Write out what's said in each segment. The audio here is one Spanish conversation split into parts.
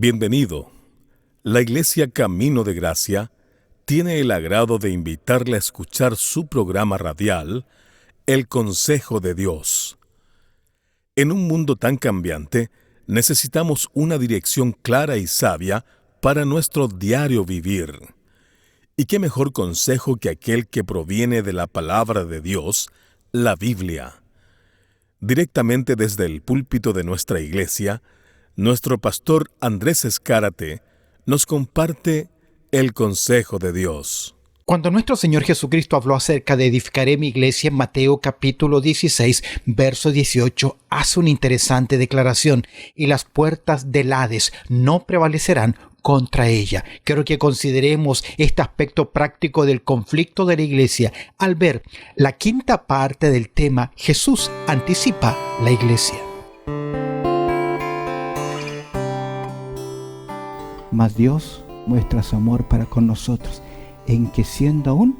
Bienvenido. La Iglesia Camino de Gracia tiene el agrado de invitarle a escuchar su programa radial, El Consejo de Dios. En un mundo tan cambiante, necesitamos una dirección clara y sabia para nuestro diario vivir. ¿Y qué mejor consejo que aquel que proviene de la palabra de Dios, la Biblia? Directamente desde el púlpito de nuestra iglesia, nuestro pastor Andrés Escárate nos comparte el consejo de Dios. Cuando nuestro Señor Jesucristo habló acerca de edificaré mi iglesia en Mateo capítulo 16, verso 18, hace una interesante declaración: y las puertas del Hades no prevalecerán contra ella. Quiero que consideremos este aspecto práctico del conflicto de la iglesia al ver la quinta parte del tema Jesús anticipa la iglesia. Mas Dios muestra su amor para con nosotros, en que siendo aún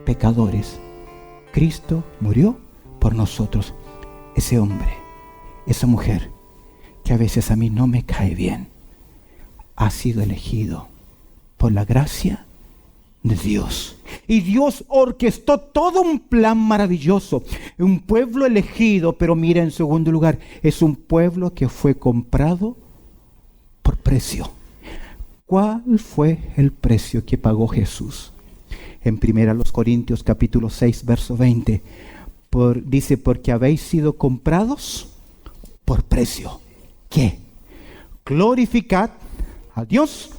pecadores, Cristo murió por nosotros. Ese hombre, esa mujer, que a veces a mí no me cae bien, ha sido elegido por la gracia de Dios. Y Dios orquestó todo un plan maravilloso. Un pueblo elegido, pero mira, en segundo lugar, es un pueblo que fue comprado por precio. ¿Cuál fue el precio que pagó Jesús? En 1 Corintios capítulo 6, verso 20, dice, porque habéis sido comprados por precio. ¿Qué? Glorificad a Dios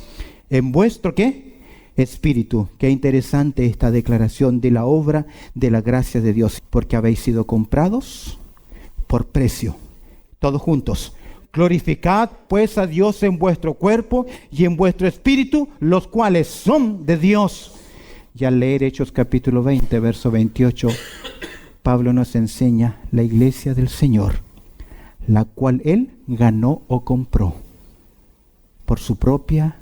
en vuestro ¿qué? Espíritu. Qué interesante esta declaración de la obra de la gracia de Dios. Porque habéis sido comprados por precio. Todos juntos. Glorificad pues a Dios en vuestro cuerpo y en vuestro espíritu, los cuales son de Dios. Y al leer Hechos capítulo 20, verso 28, Pablo nos enseña la iglesia del Señor, la cual Él ganó o compró por su propia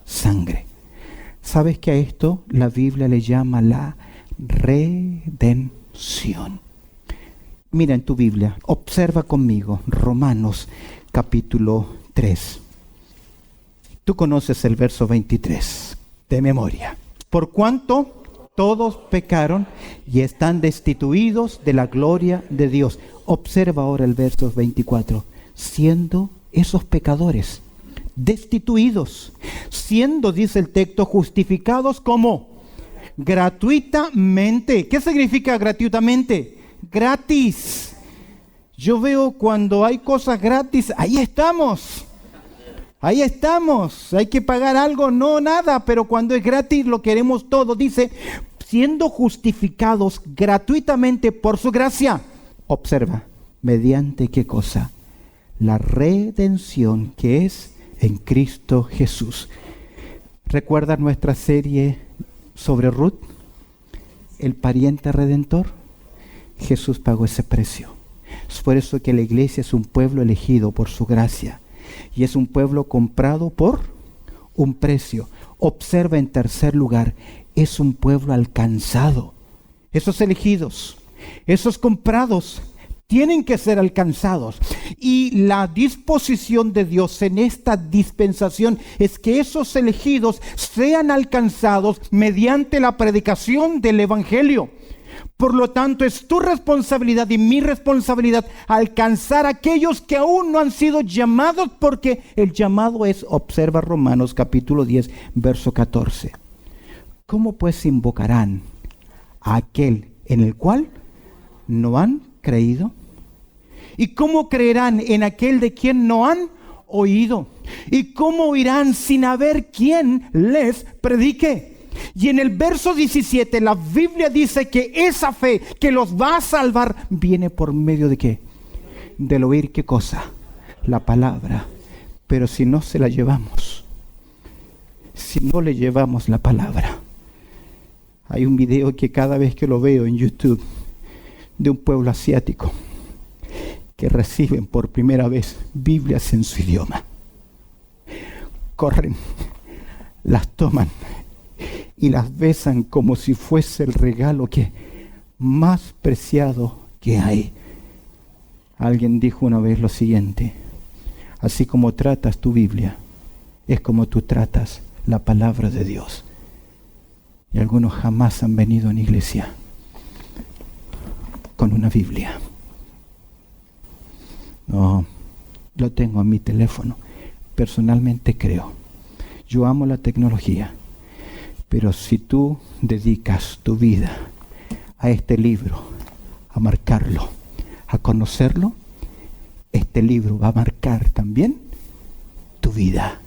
sangre. ¿Sabes que a esto la Biblia le llama la redención? Mira en tu Biblia, observa conmigo Romanos capítulo 3. Tú conoces el verso 23 de memoria. Por cuanto todos pecaron y están destituidos de la gloria de Dios. Observa ahora el verso 24. Siendo esos pecadores destituidos, siendo, dice el texto, justificados como gratuitamente. ¿Qué significa gratuitamente? Gratis. Yo veo cuando hay cosas gratis, ahí estamos. Ahí estamos. Hay que pagar algo, no nada, pero cuando es gratis lo queremos todo. Dice, siendo justificados gratuitamente por su gracia. Observa, ¿mediante qué cosa? La redención que es en Cristo Jesús. ¿Recuerdas nuestra serie sobre Ruth? El pariente redentor. Jesús pagó ese precio. Es por eso que la iglesia es un pueblo elegido por su gracia. Y es un pueblo comprado por un precio. Observa en tercer lugar, es un pueblo alcanzado. Esos elegidos, esos comprados, tienen que ser alcanzados. Y la disposición de Dios en esta dispensación es que esos elegidos sean alcanzados mediante la predicación del Evangelio. Por lo tanto, es tu responsabilidad y mi responsabilidad alcanzar a aquellos que aún no han sido llamados, porque el llamado es, observa Romanos capítulo 10, verso 14. ¿Cómo pues invocarán a aquel en el cual no han creído? ¿Y cómo creerán en aquel de quien no han oído? ¿Y cómo oirán sin haber quien les predique? Y en el verso 17 la Biblia dice que esa fe que los va a salvar viene por medio de ¿qué? Del oír ¿qué cosa? La palabra. Pero si no se la llevamos, si no le llevamos la palabra. Hay un video que cada vez que lo veo en YouTube de un pueblo asiático que reciben por primera vez Biblias en su idioma. Corren, las toman y las besan como si fuese el regalo que más preciado que hay. Alguien dijo una vez lo siguiente: así como tratas tu Biblia, es como tú tratas la palabra de Dios. Y algunos jamás han venido a una iglesia con una Biblia. No, lo tengo en mi teléfono. Personalmente creo. Yo amo la tecnología. Pero si tú dedicas tu vida a este libro, a marcarlo, a conocerlo, este libro va a marcar también tu vida.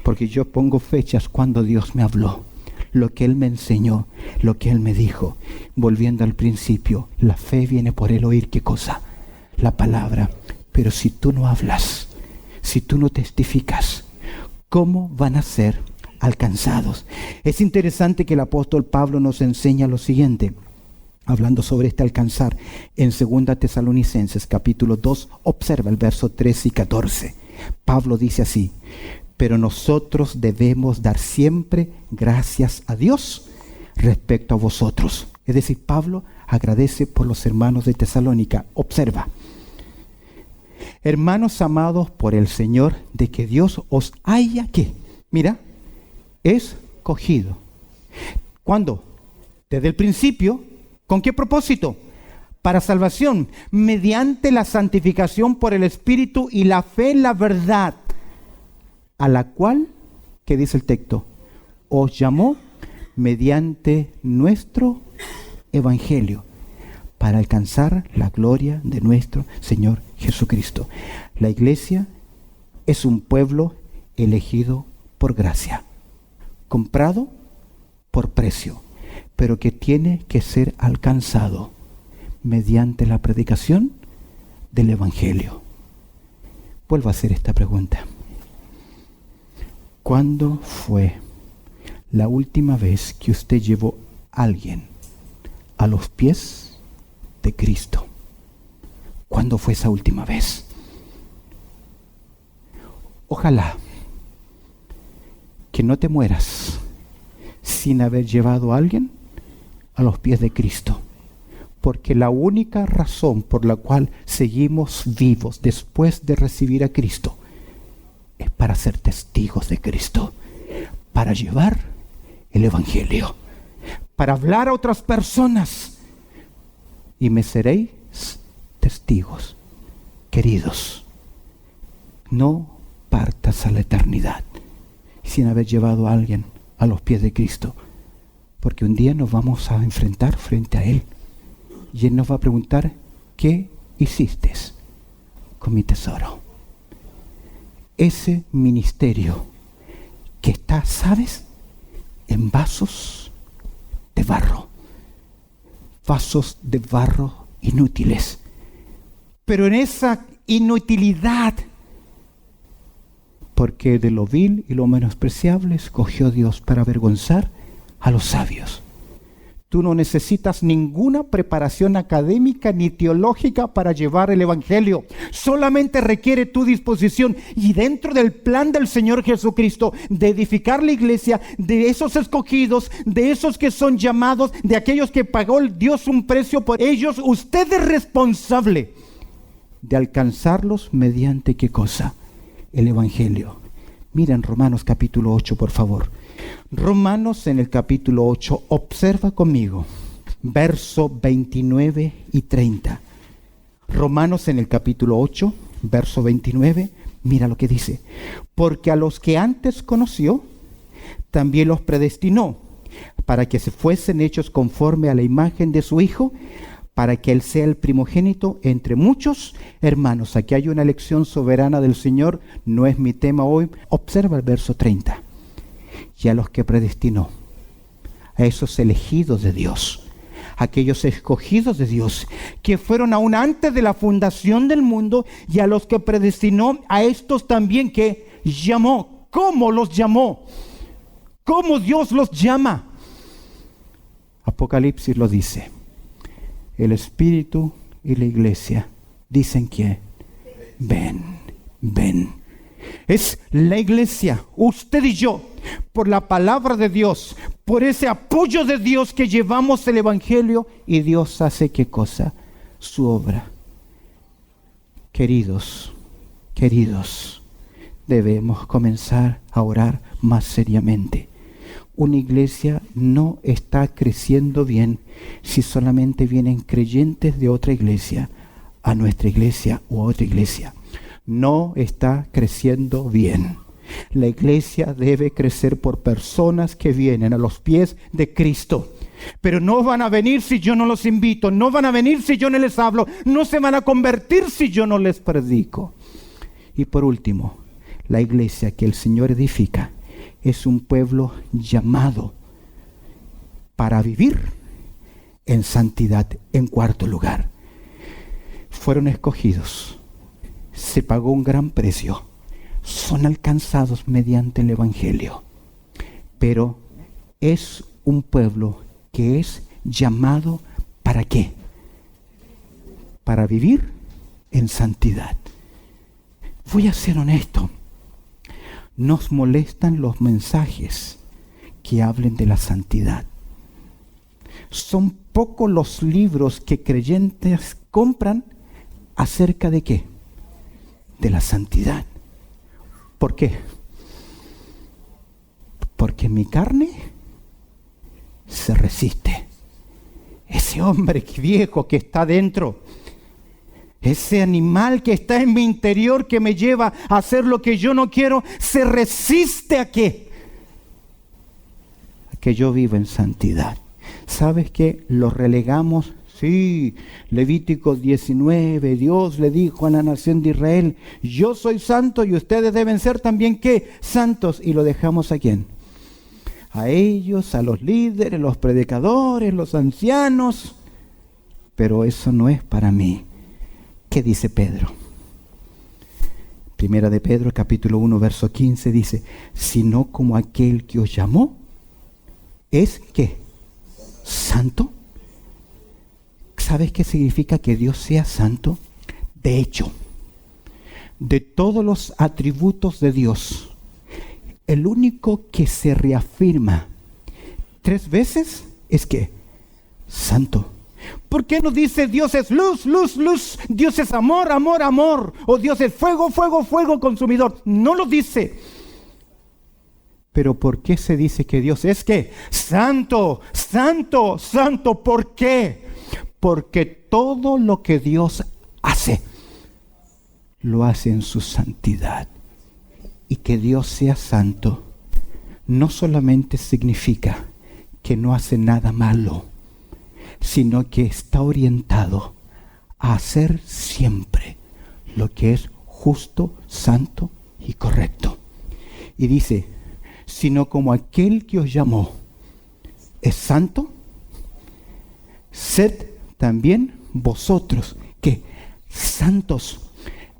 Porque yo pongo fechas cuando Dios me habló, lo que Él me enseñó, lo que Él me dijo. Volviendo al principio, la fe viene por el oír, ¿qué cosa? La palabra. Pero si tú no hablas, si tú no testificas, ¿cómo van a ser alcanzados? Es interesante que el apóstol Pablo nos enseña lo siguiente, hablando sobre este alcanzar, en 2 Tesalonicenses capítulo 2, observa el verso 13 y 14. Pablo dice así: pero nosotros debemos dar siempre gracias a Dios respecto a vosotros. Es decir, Pablo agradece por los hermanos de Tesalónica. Observa: hermanos amados por el Señor, de que Dios os haya, ¿qué? Mira, escogido. ¿Cuándo? Desde el principio. ¿Con qué propósito? Para salvación, mediante la santificación por el Espíritu y la fe en la verdad, a la cual, ¿qué dice el texto? Os llamó mediante nuestro Evangelio, para alcanzar la gloria de nuestro Señor Jesucristo. La iglesia es un pueblo elegido por gracia, comprado por precio, pero que tiene que ser alcanzado mediante la predicación del Evangelio. Vuelvo a hacer esta pregunta. ¿Cuándo fue la última vez que usted llevó a alguien a los pies de Cristo? ¿Cuándo fue esa última vez? Ojalá que no te mueras sin haber llevado a alguien a los pies de Cristo. Porque la única razón por la cual seguimos vivos después de recibir a Cristo es para ser testigos de Cristo, para llevar el Evangelio, para hablar a otras personas. Y me seréis testigos. Queridos, no partas a la eternidad sin haber llevado a alguien a los pies de Cristo, porque un día nos vamos a enfrentar frente a Él y Él nos va a preguntar: ¿qué hiciste con mi tesoro? Ese ministerio que está, ¿sabes?, en vasos de barro inútiles. Pero en esa inutilidad, porque de lo vil y lo menospreciable escogió Dios para avergonzar a los sabios. Tú no necesitas ninguna preparación académica ni teológica para llevar el Evangelio. Solamente requiere tu disposición y dentro del plan del Señor Jesucristo de edificar la iglesia, de esos escogidos, de esos que son llamados, de aquellos que pagó Dios un precio por ellos. Usted es responsable de alcanzarlos mediante ¿qué cosa? El Evangelio. Miren Romanos capítulo 8, por favor. Romanos en el capítulo 8, observa conmigo, verso 29 y 30. Romanos en el capítulo 8, verso 29, mira lo que dice. Porque a los que antes conoció, también los predestinó, para que se fuesen hechos conforme a la imagen de su Hijo, para que Él sea el primogénito entre muchos hermanos. Aquí hay una elección soberana del Señor, no es mi tema hoy. Observa el verso 30. Y a los que predestinó, a esos elegidos de Dios, aquellos escogidos de Dios, que fueron aún antes de la fundación del mundo, y a los que predestinó, a estos también que llamó. ¿Cómo los llamó? ¿Cómo Dios los llama? Apocalipsis lo dice. El Espíritu y la iglesia dicen que ven, ven. Es la iglesia, usted y yo, por la palabra de Dios, por ese apoyo de Dios que llevamos el Evangelio, y Dios hace ¿qué cosa? Su obra. Queridos, debemos comenzar a orar más seriamente. Una iglesia no está creciendo bien si solamente vienen creyentes de otra iglesia a nuestra iglesia u otra iglesia. No está creciendo bien. La iglesia debe crecer por personas que vienen a los pies de Cristo. Pero no van a venir si yo no los invito, no van a venir si yo no les hablo, no se van a convertir si yo no les predico. Y por último, la iglesia que el Señor edifica es un pueblo llamado para vivir en santidad. En cuarto lugar, fueron escogidos, se pagó un gran precio, son alcanzados mediante el Evangelio, pero es un pueblo que es llamado ¿para qué? Para vivir en santidad. Voy a ser honesto. Nos molestan los mensajes que hablen de la santidad. Son pocos los libros que creyentes compran acerca de qué? De la santidad. ¿Por qué? Porque mi carne se resiste. Ese hombre viejo que está dentro, ese animal que está en mi interior que me lleva a hacer lo que yo no quiero, se resiste ¿a qué? A que yo viva en santidad. ¿Sabes qué? Lo relegamos. Sí, Levítico 19, Dios le dijo a la nación de Israel, yo soy santo y ustedes deben ser también ¿qué? Santos. Y lo dejamos ¿a quién? A ellos, a los líderes, los predicadores, los ancianos. Pero eso no es para mí. ¿Qué dice Pedro? Primera de Pedro, capítulo 1, verso 15, dice, sino como aquel que os llamó, es ¿qué? Santo. ¿Sabes qué significa que Dios sea santo? De hecho, de todos los atributos de Dios, el único que se reafirma 3 veces es que santo. ¿Por qué no dice Dios es luz, luz, luz? Dios es amor, amor, amor. O Dios es fuego, fuego, fuego consumidor. No lo dice. Pero ¿por qué se dice que Dios es qué? Santo, santo, santo. ¿Por qué? Porque todo lo que Dios hace, lo hace en su santidad. Y que Dios sea santo no solamente significa que no hace nada malo, sino que está orientado a hacer siempre lo que es justo, santo y correcto. Y dice, sino como aquel que os llamó es santo, sed también vosotros, ¿qué? Santos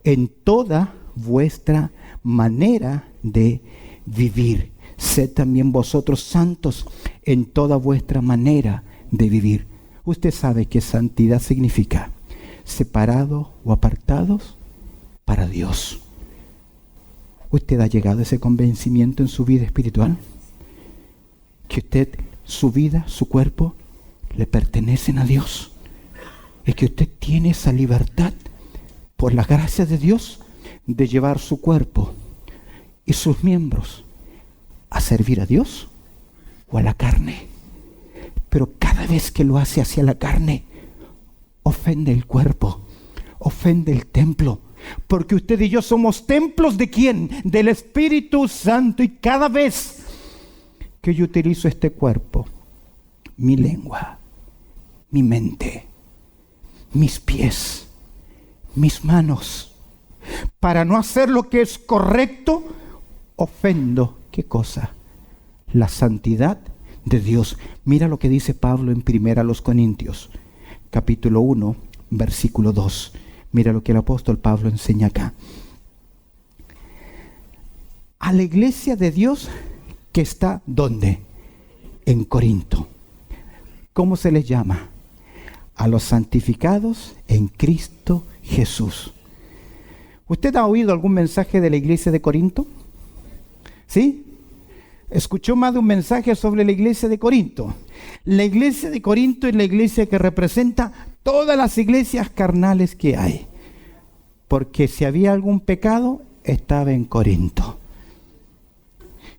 en toda vuestra manera de vivir. Sed también vosotros santos en toda vuestra manera de vivir. Usted sabe que santidad significa separado o apartados para Dios. ¿Usted ha llegado a ese convencimiento en su vida espiritual? Que usted, su vida, su cuerpo, le pertenecen a Dios. Es que usted tiene esa libertad, por la gracia de Dios, de llevar su cuerpo y sus miembros a servir a Dios o a la carne. Pero cada vez que lo hace hacia la carne, ofende el cuerpo, ofende el templo. Porque usted y yo somos templos ¿de quién? Del Espíritu Santo. Y cada vez que yo utilizo este cuerpo, mi lengua, mi mente, mis pies, mis manos, para no hacer lo que es correcto, ofendo, ¿qué cosa? La santidad de Dios. Mira lo que dice Pablo en 1 Corintios, capítulo 1, versículo 2. Mira lo que el apóstol Pablo enseña acá. A la iglesia de Dios que está, ¿dónde? En Corinto. ¿Cómo se les llama? A los santificados en Cristo Jesús. ¿Usted ha oído algún mensaje de la iglesia de Corinto? ¿Sí? Escuchó más de un mensaje sobre la iglesia de Corinto. La iglesia de Corinto es la iglesia que representa todas las iglesias carnales que hay. Porque si había algún pecado, estaba en Corinto.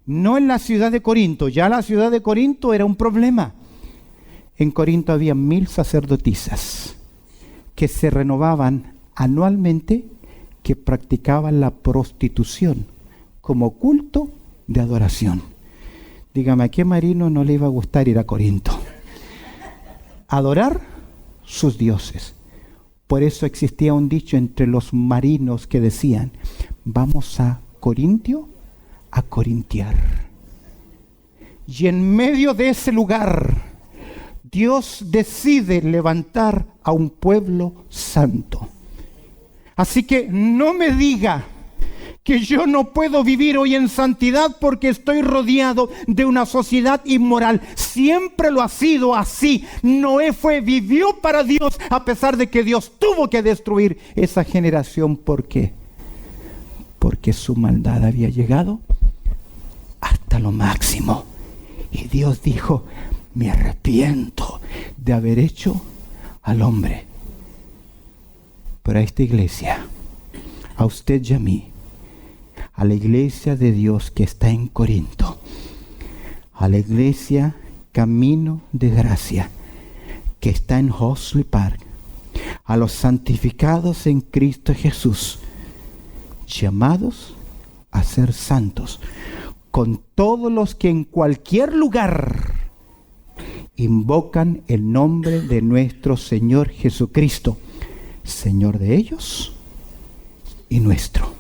No en la ciudad de Corinto, ya la ciudad de Corinto era un problema. En Corinto había 1000 sacerdotisas que se renovaban anualmente, que practicaban la prostitución como culto de adoración. Dígame, ¿a qué marino no le iba a gustar ir a Corinto? Adorar sus dioses. Por eso existía un dicho entre los marinos que decían: vamos a Corintio a corintiar. Y en medio de ese lugar, Dios decide levantar a un pueblo santo. Así que no me diga que yo no puedo vivir hoy en santidad porque estoy rodeado de una sociedad inmoral. Siempre lo ha sido así. Noé vivió para Dios a pesar de que Dios tuvo que destruir esa generación. ¿Por qué? Porque su maldad había llegado hasta lo máximo. Y Dios dijo: me arrepiento de haber hecho al hombre. Pero a esta iglesia, a usted y a mí, a la iglesia de Dios que está en Corinto, a la iglesia Camino de Gracia que está en Hosli Park, a los santificados en Cristo Jesús, llamados a ser santos, con todos los que en cualquier lugar invocan el nombre de nuestro Señor Jesucristo, Señor de ellos y nuestro.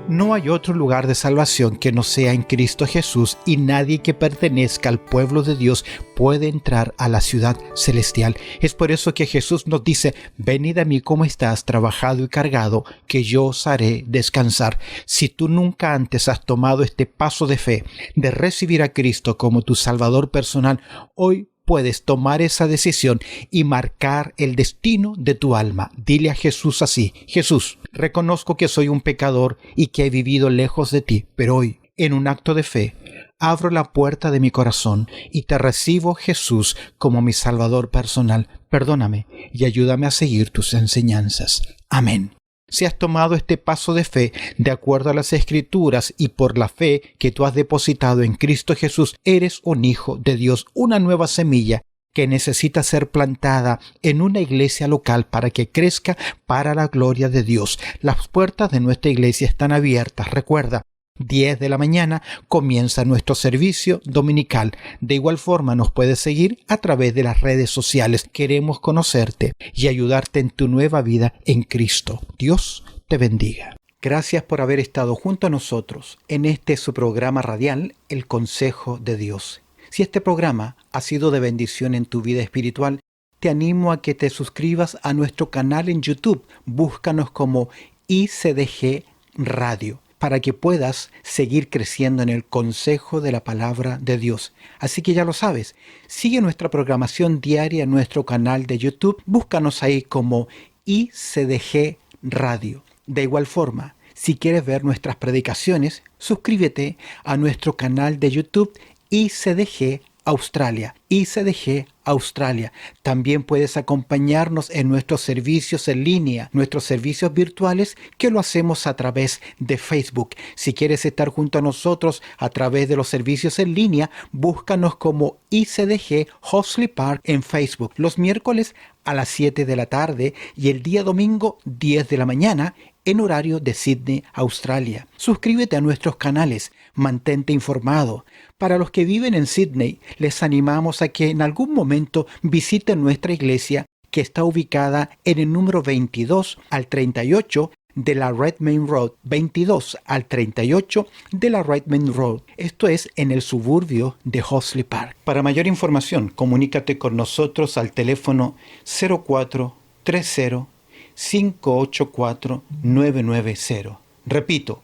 No hay otro lugar de salvación que no sea en Cristo Jesús, y nadie que pertenezca al pueblo de Dios puede entrar a la ciudad celestial. Es por eso que Jesús nos dice: venid a mí como estás, trabajado y cargado, que yo os haré descansar. Si tú nunca antes has tomado este paso de fe, de recibir a Cristo como tu Salvador personal, hoy puedes tomar esa decisión y marcar el destino de tu alma. Dile a Jesús así: Jesús, reconozco que soy un pecador y que he vivido lejos de ti, pero hoy, en un acto de fe, abro la puerta de mi corazón y te recibo, Jesús, como mi Salvador personal. Perdóname y ayúdame a seguir tus enseñanzas. Amén. Si has tomado este paso de fe de acuerdo a las Escrituras y por la fe que tú has depositado en Cristo Jesús, eres un hijo de Dios, una nueva semilla que necesita ser plantada en una iglesia local para que crezca para la gloria de Dios. Las puertas de nuestra iglesia están abiertas. Recuerda, 10 de la mañana comienza nuestro servicio dominical. De igual forma nos puedes seguir a través de las redes sociales. Queremos conocerte y ayudarte en tu nueva vida en Cristo. Dios te bendiga. Gracias por haber estado junto a nosotros en este su programa radial, El Consejo de Dios. Si este programa ha sido de bendición en tu vida espiritual, te animo a que te suscribas a nuestro canal en YouTube. Búscanos como ICDG Radio, para que puedas seguir creciendo en el consejo de la palabra de Dios. Así que ya lo sabes, sigue nuestra programación diaria en nuestro canal de YouTube. Búscanos ahí como ICDG Radio. De igual forma, si quieres ver nuestras predicaciones, suscríbete a nuestro canal de YouTube ICDG Australia. ICDG Australia. También puedes acompañarnos en nuestros servicios en línea, nuestros servicios virtuales, que lo hacemos a través de Facebook. Si quieres estar junto a nosotros a través de los servicios en línea, búscanos como ICDG Hosli Park en Facebook, los miércoles a las 7 de la tarde y el día domingo 10 de la mañana en horario de Sydney, Australia. Suscríbete a nuestros canales, mantente informado. Para los que viven en Sydney, les animamos a que en algún momento visiten nuestra iglesia, que está ubicada en el número 22 al 38 de la Redmayne Road, 22 al 38 de la Redmayne Road. Esto es en el suburbio de Hosli Park. Para mayor información, comunícate con nosotros al teléfono 0430 584 990. Repito,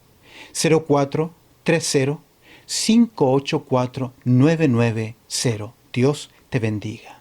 0430 584 990. Dios te bendiga.